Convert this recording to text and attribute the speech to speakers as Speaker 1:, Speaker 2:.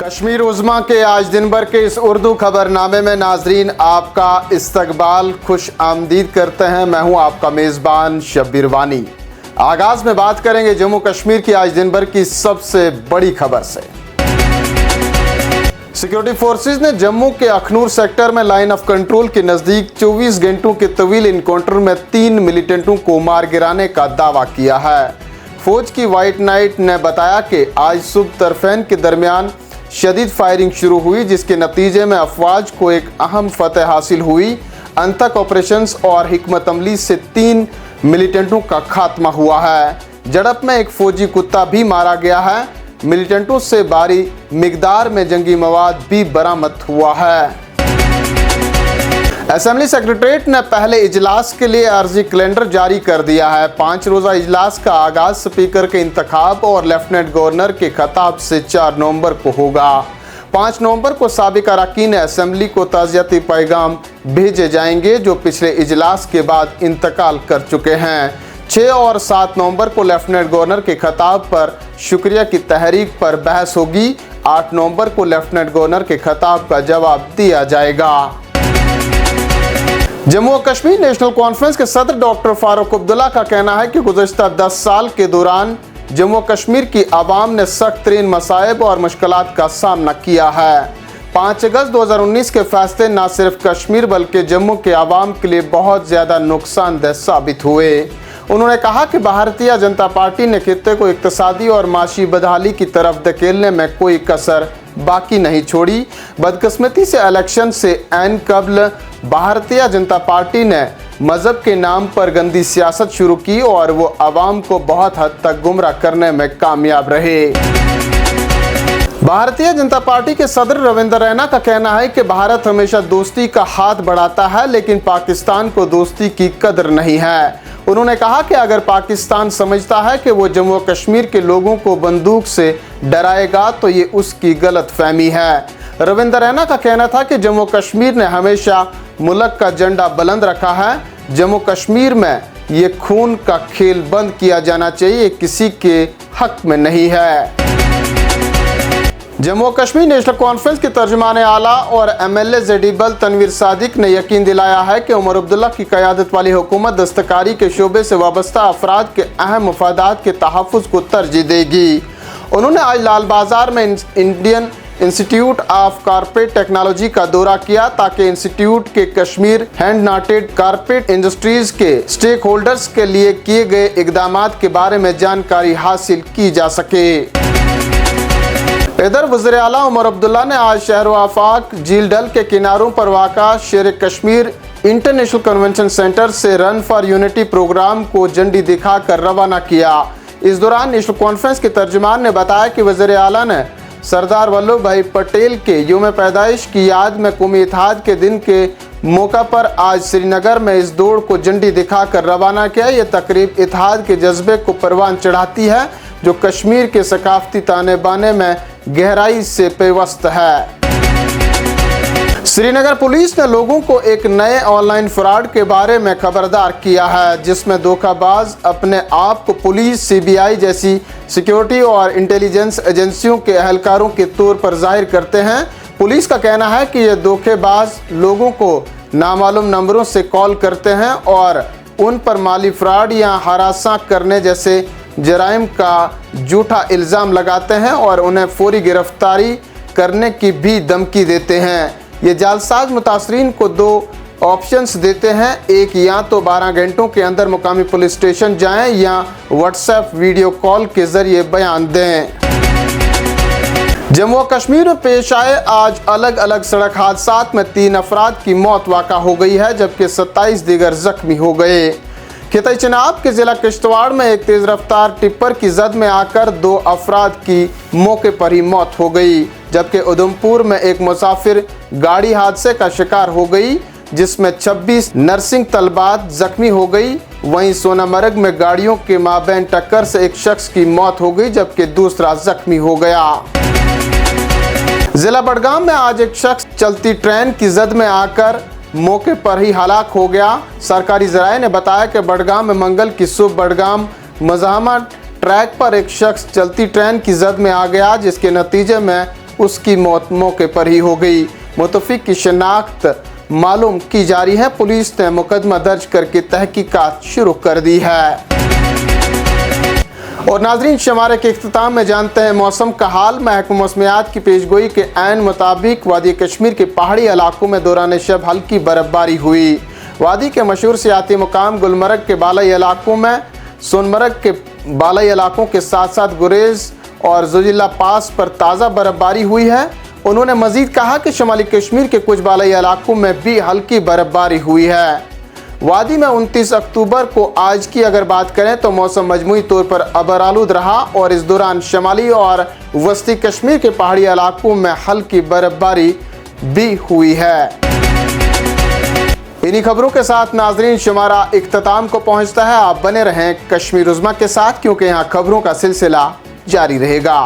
Speaker 1: कश्मीर उज़्मा के आज दिन भर के इस उर्दू खबरनामे में नाजरीन आपका इस्तकबाल खुश आमदीद करते हैं। मैं हूं आपका मेज़बान शब्बीर वानी। आगाज़ में बात करेंगे जम्मू कश्मीर की आज दिन भर की सबसे बड़ी खबर से। सिक्योरिटी फोर्सेज ने जम्मू के अखनूर सेक्टर में लाइन ऑफ कंट्रोल के नज़दीक 24 घंटों के तवील इनकाउंटर में 3 मिलिटेंटों को मार गिराने का दावा किया है। फौज की वाइट नाइट ने बताया कि आज सुबह तरफैन के दरमियान शदीद फायरिंग शुरू हुई, जिसके नतीजे में अफवाज को एक अहम फतह हासिल हुई। अंतक ऑपरेशंस और हिकमत अमली से 3 मिलिटेंटों का खात्मा हुआ है। झड़प में एक फौजी कुत्ता भी मारा गया है। मिलिटेंटों से भारी मिकदार में जंगी मवाद भी बरामद हुआ है। असेंबली सेक्रेटरीट ने पहले इजलास के लिए अर्जी कैलेंडर जारी कर दिया है। 5 रोज़ा इजलास का आगाज स्पीकर के इंतखाब और लेफ्टिनेंट गवर्नर के खिताब से 4 नवंबर को होगा। 5 नवंबर को साबिक अरकान असेंबली को ताज़ियती पैगाम भेजे जाएंगे जो पिछले इजलास के बाद इंतकाल कर चुके हैं। 6 और 7 नवंबर को लेफ्टिनेंट गवर्नर के खिताब पर शुक्रिया की तहरीक पर बहस होगी। 8 नवंबर को लेफ्टिनेंट गवर्नर के खिताब का जवाब दिया जाएगा। जम्मू और कश्मीर नेशनल कॉन्फ्रेंस के सदर डॉक्टर फारूक अब्दुल्ला का कहना है कि गुज़श्ता 10 साल के दौरान जम्मू और कश्मीर की आवाम ने सख्त तरीन मसाइब और मुश्किलात का सामना किया है। 5 अगस्त 2019 के फैसले न सिर्फ कश्मीर बल्कि जम्मू के आवाम के लिए बहुत ज़्यादा नुकसानदेह साबित हुए। उन्होंने कहा कि भारतीय जनता पार्टी ने खित्ते को इक्तसादी और माशी बदहाली की तरफ धकेलने में कोई कसर बाकी नहीं छोड़ी। बदकिस्मती से इलेक्शन से ऐन कबल भारतीय जनता पार्टी ने मजहब के नाम पर गंदी सियासत शुरू की और वो आवाम को बहुत हद तक गुमराह करने में कामयाब रहे। भारतीय जनता पार्टी के सदर रविंद्र रैना का कहना है कि भारत हमेशा दोस्ती का हाथ बढ़ाता है, लेकिन पाकिस्तान को दोस्ती की कदर नहीं है। उन्होंने कहा कि अगर पाकिस्तान समझता है कि वो जम्मू और कश्मीर के लोगों को बंदूक से डराएगा तो ये उसकी गलतफहमी है। रविंद्र रैना का कहना था कि जम्मू कश्मीर ने हमेशा मुल्क का झंडा बुलंद रखा है। जम्मू कश्मीर में ये खून का खेल बंद किया जाना चाहिए, किसी के हक में नहीं है। जम्मू कश्मीर नेशनल कॉन्फ्रेंस के तर्जुमान आला और MLA जेडीबल तनवीर सादिक ने यकीन दिलाया है कि उमर अब्दुल्ला की क़यादत वाली हुकूमत दस्तकारी के शोबे से वाबस्ता अफराद के अहम मफादात के तहफ़्फ़ुज़ को तरजीह देगी। उन्होंने आज लाल बाजार में Indian institute of carpet technology का दौरा किया ताकि इंस्टीट्यूट के कश्मीर हैंड नाटेड कारपेट इंडस्ट्रीज के स्टेक होल्डर्स के लिए किए गए इकदामात के बारे में जानकारी हासिल की जा सके। इधर वज़ीर आला उमर अब्दुल्ला ने आज शहर आफाक झील डल के किनारों पर वाक़ा शेर कश्मीर इंटरनेशनल कन्वेंशन सेंटर से रन फॉर यूनिटी प्रोग्राम को झंडी दिखाकर रवाना किया। इस दौरान नेशनल कॉन्फ्रेंस के तर्जुमान ने बताया कि वज़ीर आला ने सरदार वल्लभ भाई पटेल के यौम पैदाइश की याद में कौमी इत्तेहाद के दिन के मौका पर आज श्रीनगर में इस दौड़ को झंडी दिखाकर रवाना किया। यह तकरीब इत्तेहाद के जज्बे को परवान चढ़ाती है जो कश्मीर के सकाफती ताने बाने में गहराई से पेवस्त है। श्रीनगर पुलिस ने लोगों को एक नए ऑनलाइन फ्रॉड के बारे में खबरदार किया है, जिसमें धोखाबाज अपने आप को पुलिस, CBI जैसी सिक्योरिटी और इंटेलिजेंस एजेंसियों के एहलकारों के तौर पर जाहिर करते हैं। पुलिस का कहना है कि ये धोखेबाज लोगों को नामालूम नंबरों से कॉल करते हैं और उन पर माली फ्रॉड या हरासा करने जैसे जराइम का झूठा इल्ज़ाम लगाते हैं और उन्हें फौरी गिरफ्तारी करने की भी धमकी देते हैं। ये जालसाज मुतासरीन को 2 ऑप्शंस देते हैं, एक या तो 12 घंटों के अंदर मुकामी पुलिस स्टेशन जाएं या व्हाट्सएप वीडियो कॉल के ज़रिए बयान दें। जम्मू और कश्मीर में पेश आए आज अलग अलग सड़क हादसात में 3 अफराद की मौत वाक़ा हो गई है, जबकि 27 दीगर जख्मी हो गए। खिताई चनाब के ज़िला किश्तवाड़ में एक तेज़ रफ्तार टिप्पर की जद में आकर 2 अफराद की मौके पर ही मौत हो गई, जबकि उधमपुर में एक मुसाफिर गाड़ी हादसे का शिकार हो गई जिसमें 26 नर्सिंग तलबात जख्मी हो गई। वहीं सोनामर्ग में गाड़ियों के माबैन टक्कर से एक शख्स की मौत हो गई जबकि दूसरा जख्मी हो गया। जिला बडगाम में आज एक शख्स चलती ट्रेन की जद में आकर मौके पर ही हलाक हो गया। सरकारी ज़राए ने बताया कि बडगाम में मंगल की सुबह बडगाम मज़ाहमा ट्रैक पर एक शख्स चलती ट्रेन की जद में आ गया, जिसके नतीजे में उसकी मौत मौके पर ही हो गई। मुतफिक की शनाख्त मालूम की जा रही है। पुलिस ने मुकदमा दर्ज करके तहकीकात शुरू कर दी है। और नाजरीन, शमारे के इख्तिताम में जानते हैं मौसम का हाल। महकमा मौसमियात की पेशगोई के ऐन मुताबिक वादी कश्मीर के पहाड़ी इलाकों में दौरान शब हल्की बर्फबारी हुई। वादी के मशहूर सियाती मुकाम गुलमर्ग के बालाई इलाकों में, सोनमर्ग के बालाई इलाकों के साथ साथ गुरेज और ज़ोजिला पास पर ताज़ा बर्फबारी हुई है। उन्होंने मजीद कहा कि शुमाली कश्मीर के कुछ बालाई इलाकों में भी हल्की बर्फबारी हुई है। वादी में 29 अक्टूबर को आज की अगर बात करें तो मौसम मजमूई तौर पर अबरालूद रहा और इस दौरान शमाली और वस्ती कश्मीर के पहाड़ी इलाकों में हल्की बर्फबारी भी हुई है। इन्हीं खबरों के साथ नाजरीन शुमारा इख्तिताम को पहुंचता है। आप बने रहें कश्मीर उज़्मा के साथ, क्योंकि यहाँ खबरों का सिलसिला जारी रहेगा।